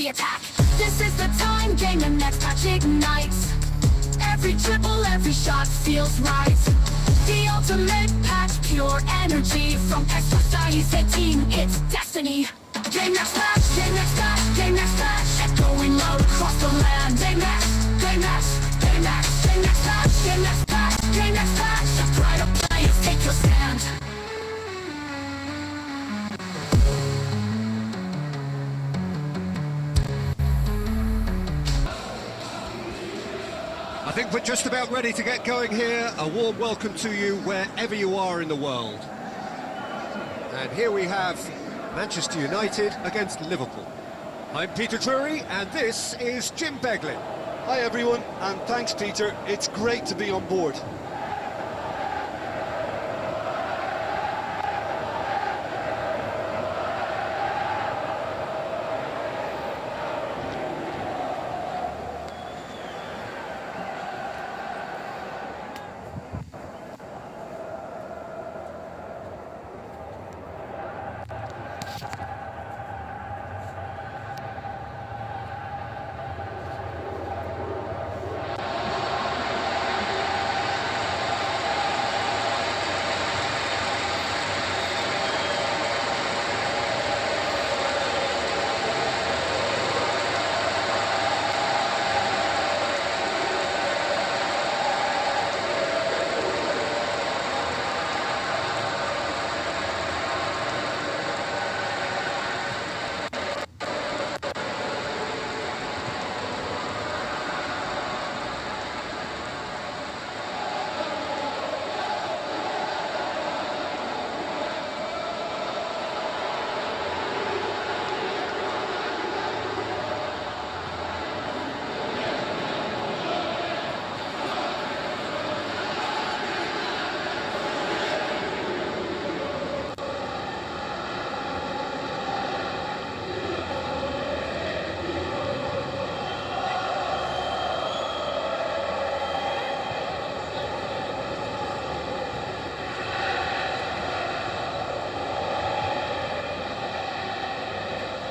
the attack. This is the time, game the next match ignites. Every dribble, every shot feels right. The ultimate patch, pure energy. From exercise and team, it's destiny. Game next match, game next match, game next match. Echoing loud across the land. Game next, game next, game next, game next match, game next match, game next match. The pride of players, take your stand. I think we're just about ready to get going here. A warm welcome to you wherever you are in the world. And here we have Manchester United against Liverpool. I'm Peter Drury, and this is Jim Beglin. Hi everyone, and thanks Peter, it's great to be on board.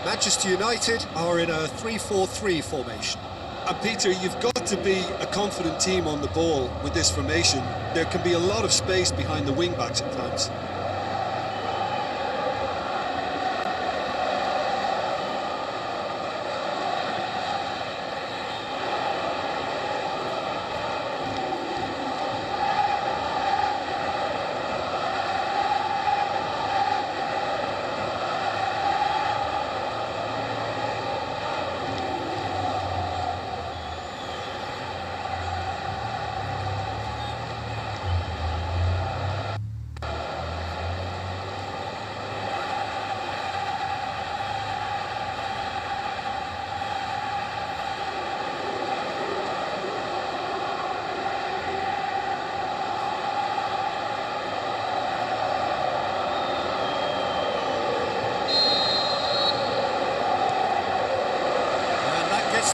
Manchester United are in a 3-4-3 formation. And Peter, you've got to be a confident team on the ball with this formation. There can be a lot of space behind the wing-backs at times.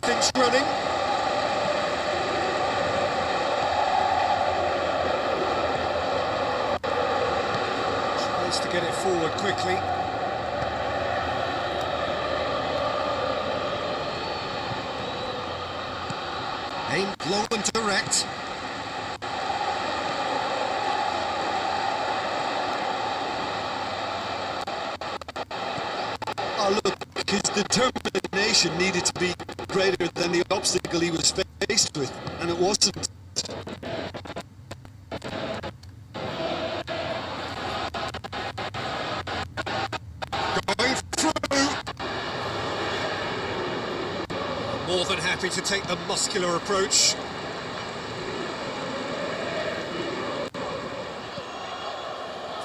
Things running. Tries to get it forward quickly. Aimed long and direct. Oh look, his determination needed to be greater than the obstacle he was faced with, and it wasn't. Going through. More than happy to take the muscular approach.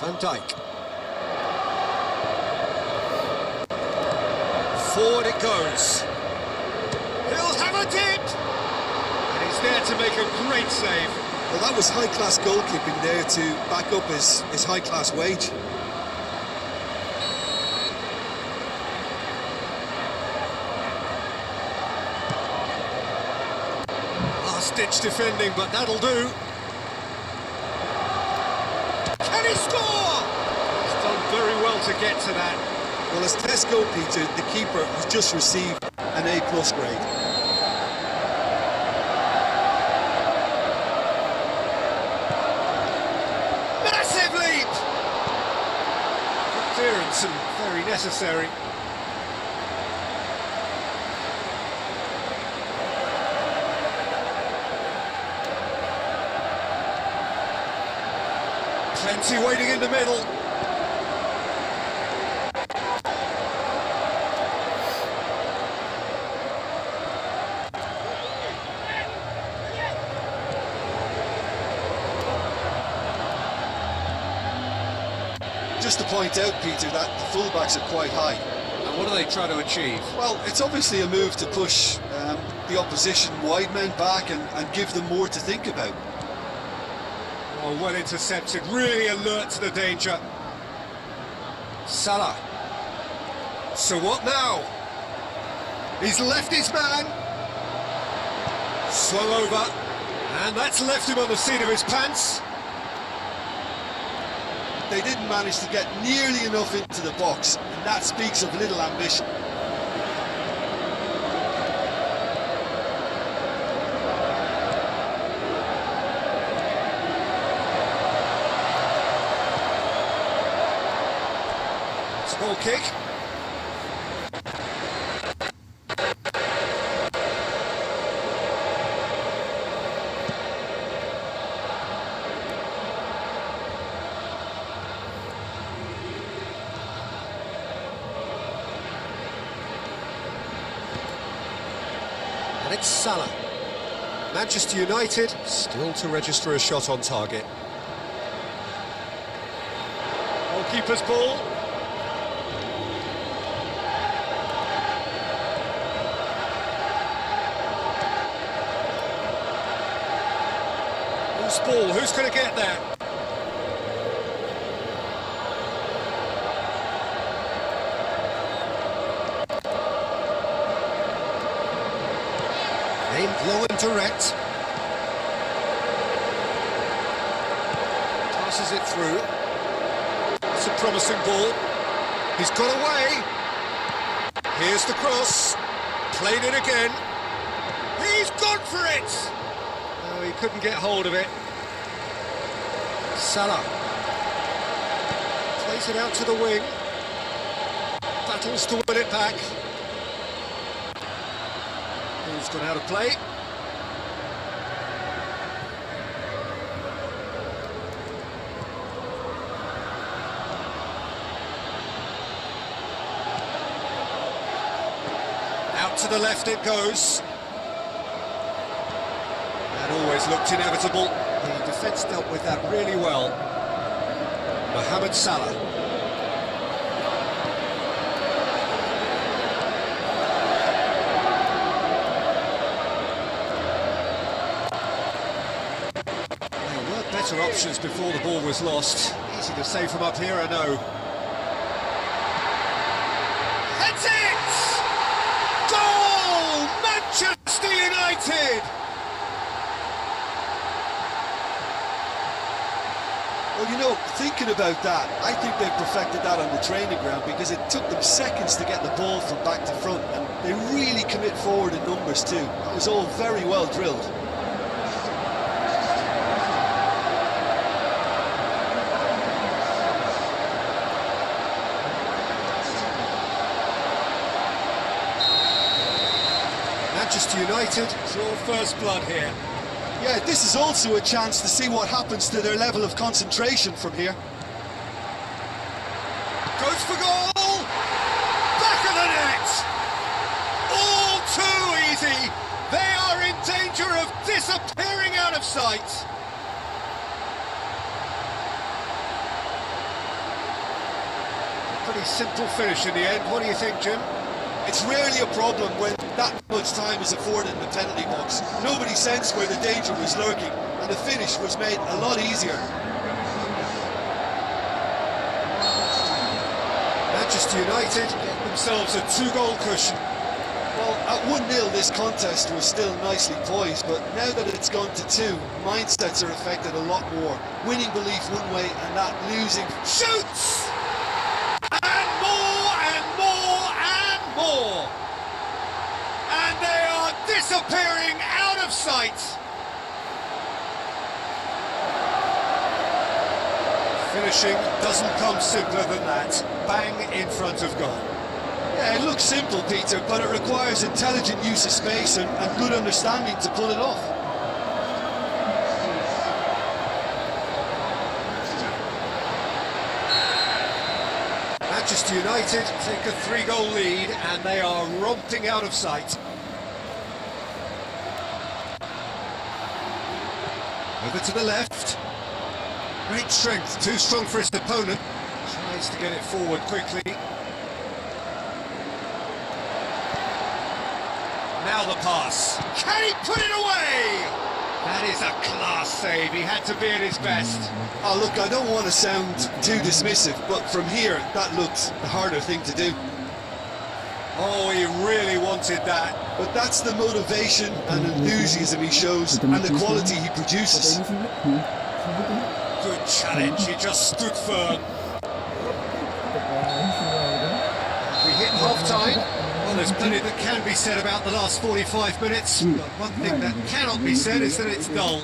Van Dijk. Forward it goes. He'll have a dip! And he's there to make a great save. Well, that was high-class goalkeeping there to back up his high-class wage. Last-ditch defending, but that'll do. Can he score? He's done very well to get to that. Well, as test goal, Peter, the keeper has just received a an A+ grade. Massive leap! Good clearance and very necessary. Plenty waiting in the middle. Just to point out, Peter, that the fullbacks are quite high. And what are they trying to achieve? Well, it's obviously a move to push the opposition wide men back and give them more to think about. Oh, well intercepted, really alert to the danger. Salah. So what now? He's left his man. Swung over. And that's left him on the seat of his pants. They didn't manage to get nearly enough into the box, and that speaks of little ambition. Small kick. And it's Salah. Manchester United still to register a shot on target. Goalkeeper's ball. Whose ball? Who's going to get there? Aimed low and direct. Passes it through. It's a promising ball. He's got away. Here's the cross. Played it again. He's gone for it! Oh, he couldn't get hold of it. Salah. Plays it out to the wing. Battles to win it back. Ball's gone out of play. Out to the left it goes. That always looked inevitable. The defence dealt with that really well. Mohamed Salah. There were better options before the ball was lost. Easy to say from up here, I know. That's it! Goal! Manchester United! Well, you know, thinking about that, I think they perfected that on the training ground because it took them seconds to get the ball from back to front, and they really commit forward in numbers too. That was all very well drilled. Manchester United draw first blood here. Yeah, this is also a chance to see what happens to their level of concentration from here. Goes for goal! Back of the net! All too easy! They are in danger of disappearing out of sight! Pretty simple finish in the end. What do you think, Jim? It's rarely a problem when that much time is afforded in the penalty box. Nobody sensed where the danger was lurking, and the finish was made a lot easier. Manchester United get themselves a 2-goal cushion. Well, at 1-0 this contest was still nicely poised, but now that it's gone to 2, mindsets are affected a lot more. Winning belief one way and that losing... Shoots! And more and more and more! disappearing out of sight. Finishing doesn't come simpler than that. Bang in front of goal. Yeah, it looks simple, Peter, but it requires intelligent use of space and good understanding to pull it off. Manchester United take a 3-goal lead and they are romping out of sight. Over to the left. Great strength, too strong for his opponent. Tries to get it forward quickly. Now the pass. Can he put it away? That is a class save. He had to be at his best. Oh, look, I don't want to sound too dismissive, but from here, that looks the harder thing to do. Oh, he really wanted that. But that's the motivation and enthusiasm he shows and the quality he produces. Good challenge, he just stood firm. We hit half-time. Well, there's plenty that can be said about the last 45 minutes, but one thing that cannot be said is that it's dull.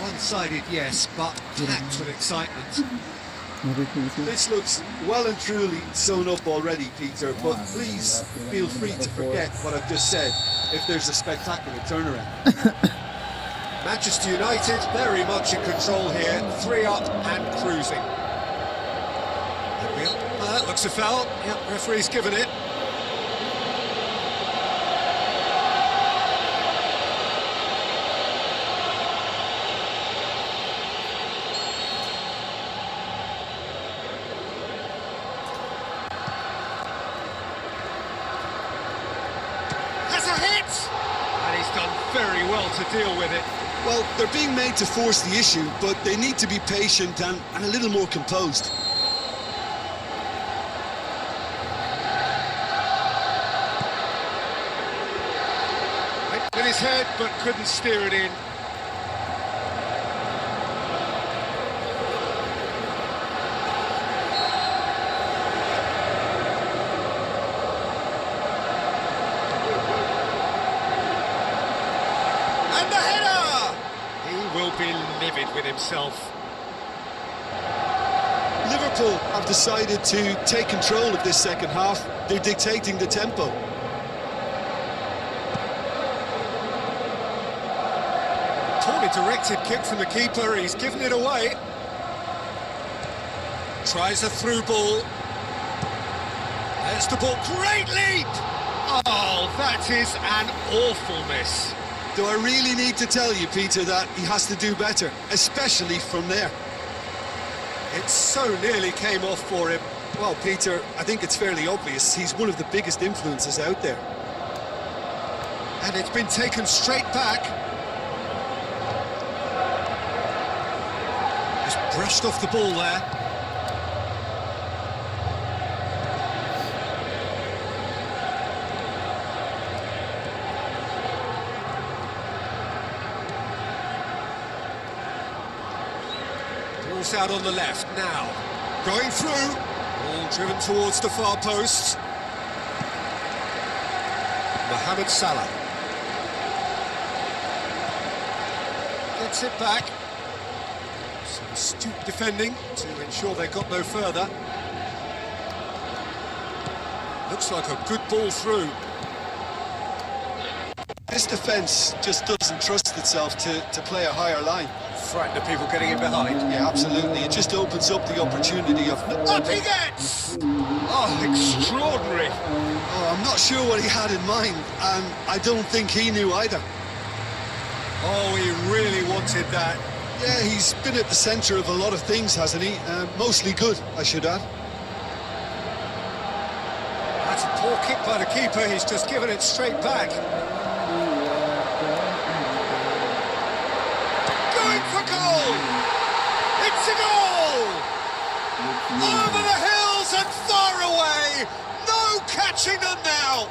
One-sided, yes, but packed with excitement. This looks well and truly sewn up already, Peter, but please feel free to forget what I've just said if there's a spectacular turnaround. Manchester United very much in control here, 3 up and cruising. That looks a foul. Yep, referee's given it. Has a hit! And he's done very well to deal with it. Well, they're being made to force the issue, but they need to be patient and a little more composed. Went with his head, but couldn't steer it in. And the header! He will be livid with himself. Liverpool have decided to take control of this second half. They're dictating the tempo. Poorly directed kick from the keeper, he's given it away. Tries a through ball. There's the ball, great leap! Oh, that is an awful miss. Do I really need to tell you, Peter, that he has to do better, especially from there? It so nearly came off for him. Well, Peter, I think it's fairly obvious. He's one of the biggest influences out there. And it's been taken straight back. Just brushed off the ball there. Ball's out on the left now. Going through. Ball driven towards the far post. Mohamed Salah. Gets it back. Some astute defending to ensure they got no further. Looks like a good ball through. This defence just doesn't trust itself to play a higher line. Frightened of people getting in behind. Yeah, absolutely. It just opens up the opportunity of... Up he gets! Oh, extraordinary. Oh, I'm not sure what he had in mind, and I don't think he knew either. Oh, he really wanted that. Yeah, he's been at the centre of a lot of things, hasn't he? Mostly good, I should add. That's a poor kick by the keeper. He's just given it straight back. Going for goal! It's a goal! Over the hills and far away! No catching them now!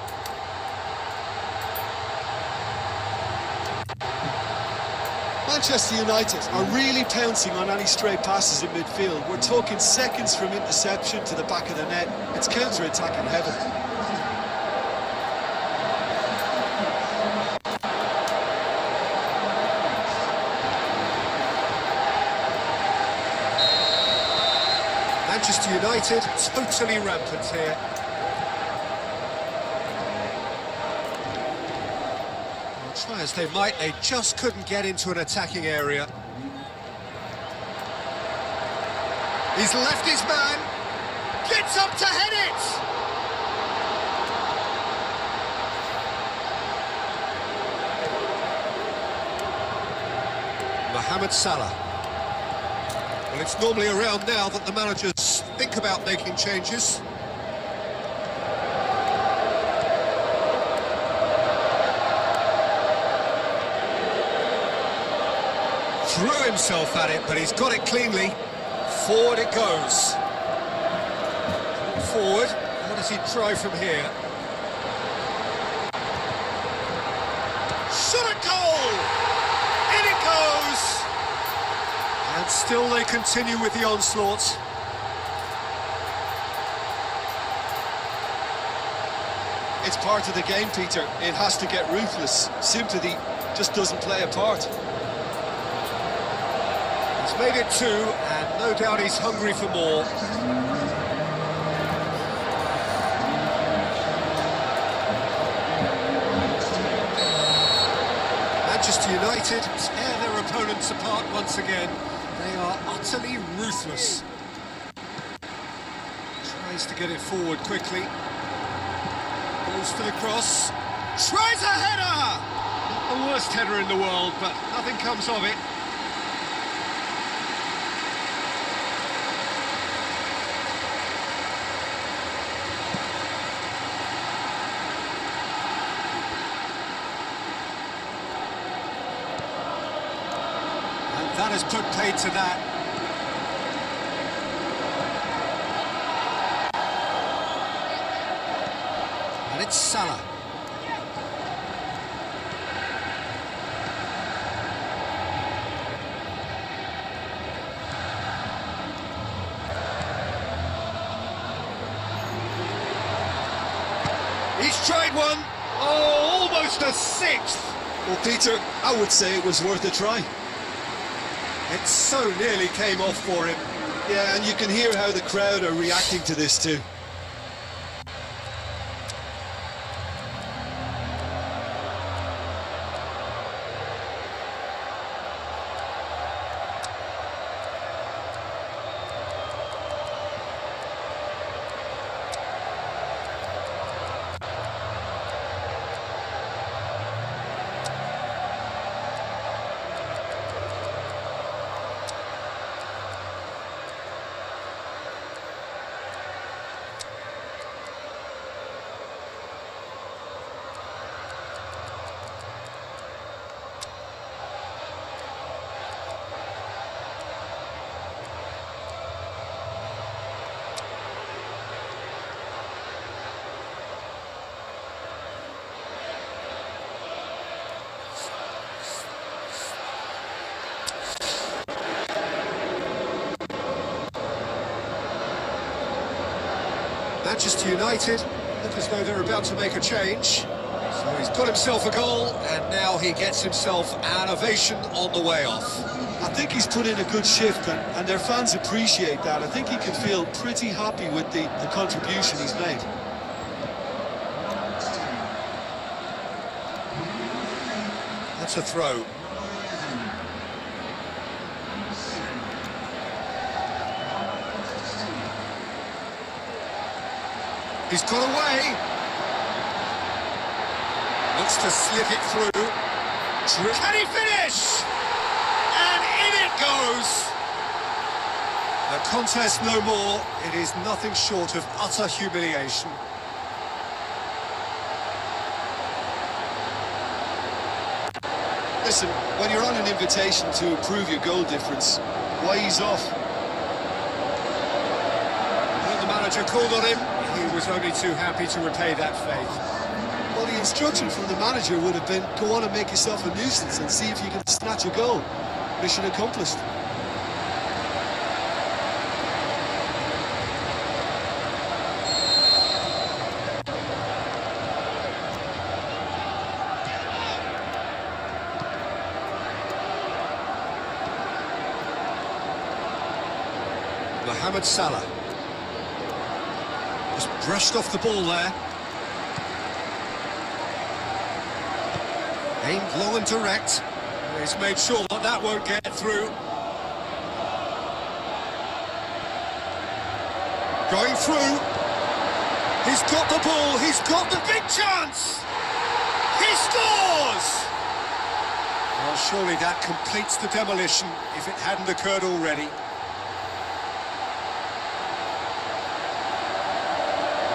Manchester United are really pouncing on any stray passes in midfield. We're talking seconds from interception to the back of the net. It's counter-attack in heaven. Manchester United, totally rampant here. Well, try as they might, they just couldn't get into an attacking area. He's left his man, gets up to head it! Mohamed Salah. Well, it's normally around now that the managers think about making changes. Threw himself at it, but he's got it cleanly. Forward it goes. Forward. What does he try from here? Shot a goal! In it goes! And still they continue with the onslaught. It's part of the game, Peter. It has to get ruthless. Sympathy just doesn't play a part. He's made it 2, and no doubt he's hungry for more. Manchester United tear their opponents apart once again. They are utterly ruthless. Tries to get it forward quickly. Goes for the cross. Tries a header! Not the worst header in the world, but nothing comes of it. That has put paid to that. And it's Salah. He's tried one. Oh, almost a 6th. Well, Peter, I would say it was worth a try. It so nearly came off for him. Yeah, and you can hear how the crowd are reacting to this too. Manchester United look as though they're about to make a change. So he's got himself a goal, and now he gets himself an ovation on the way off. I think he's put in a good shift, and their fans appreciate that. I think he can feel pretty happy with the contribution he's made. That's a throw. He's got away. Looks to slip it through. Can he finish? And in it goes. The contest no more. It is nothing short of utter humiliation. Listen, when you're on an invitation to improve your goal difference, why ease off? When the manager called on him, he was only too happy to repay that faith. Well, the instruction from the manager would have been, go on and make yourself a nuisance and see if you can snatch a goal. Mission accomplished. Mohamed Salah. Just brushed off the ball there. Aimed long and direct. He's made sure that that won't get through. Going through. He's got the ball. He's got the big chance. He scores! Well, surely that completes the demolition if it hadn't occurred already.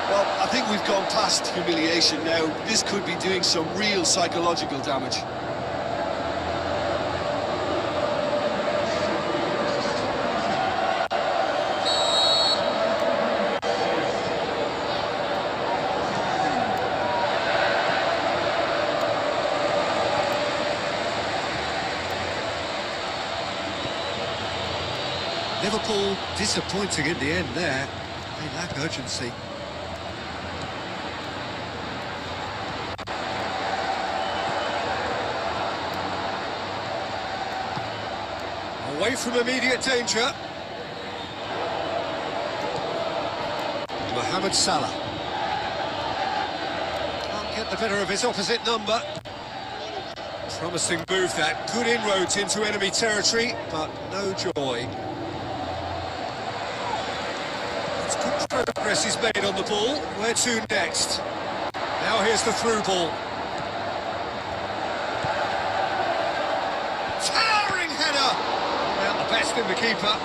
Well, I think we've gone past humiliation now. This could be doing some real psychological damage. Liverpool disappointing in the end there. They lack urgency. Away from immediate danger. Mohamed Salah. Can't get the better of his opposite number. Promising move that. Good inroads into enemy territory, but no joy. It's good progress he's made on the ball. Where to next? Now here's the through ball. Towering header! Out the best in the keeper.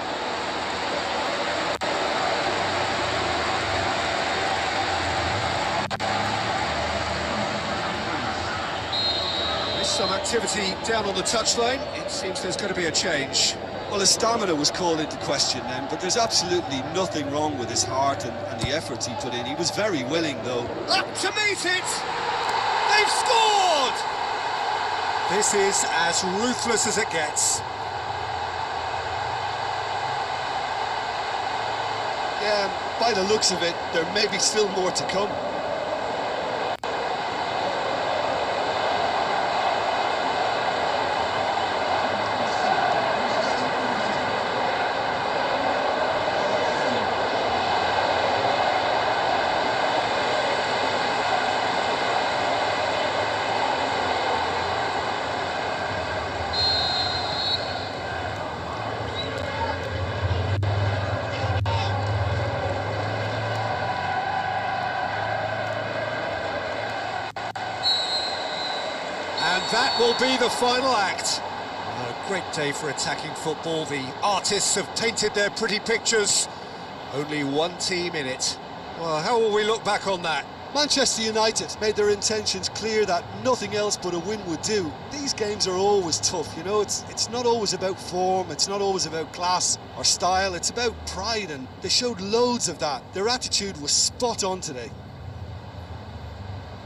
There's some activity down on the touchline. It seems there's going to be a change. Well, his stamina was called into question then, but there's absolutely nothing wrong with his heart and the efforts he put in. He was very willing, though. Up to meet it! They've scored! This is as ruthless as it gets. Yeah, by the looks of it, there may be still more to come. And that will be the final act. A great day for attacking football. The artists have painted their pretty pictures. Only one team in it. Well, how will we look back on that? Manchester United made their intentions clear that nothing else but a win would do. These games are always tough, you know, it's not always about form, it's not always about class or style, it's about pride, and they showed loads of that. Their attitude was spot on today.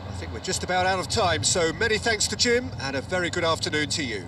I think we're just about out of time, so many thanks to Jim, and a very good afternoon to you.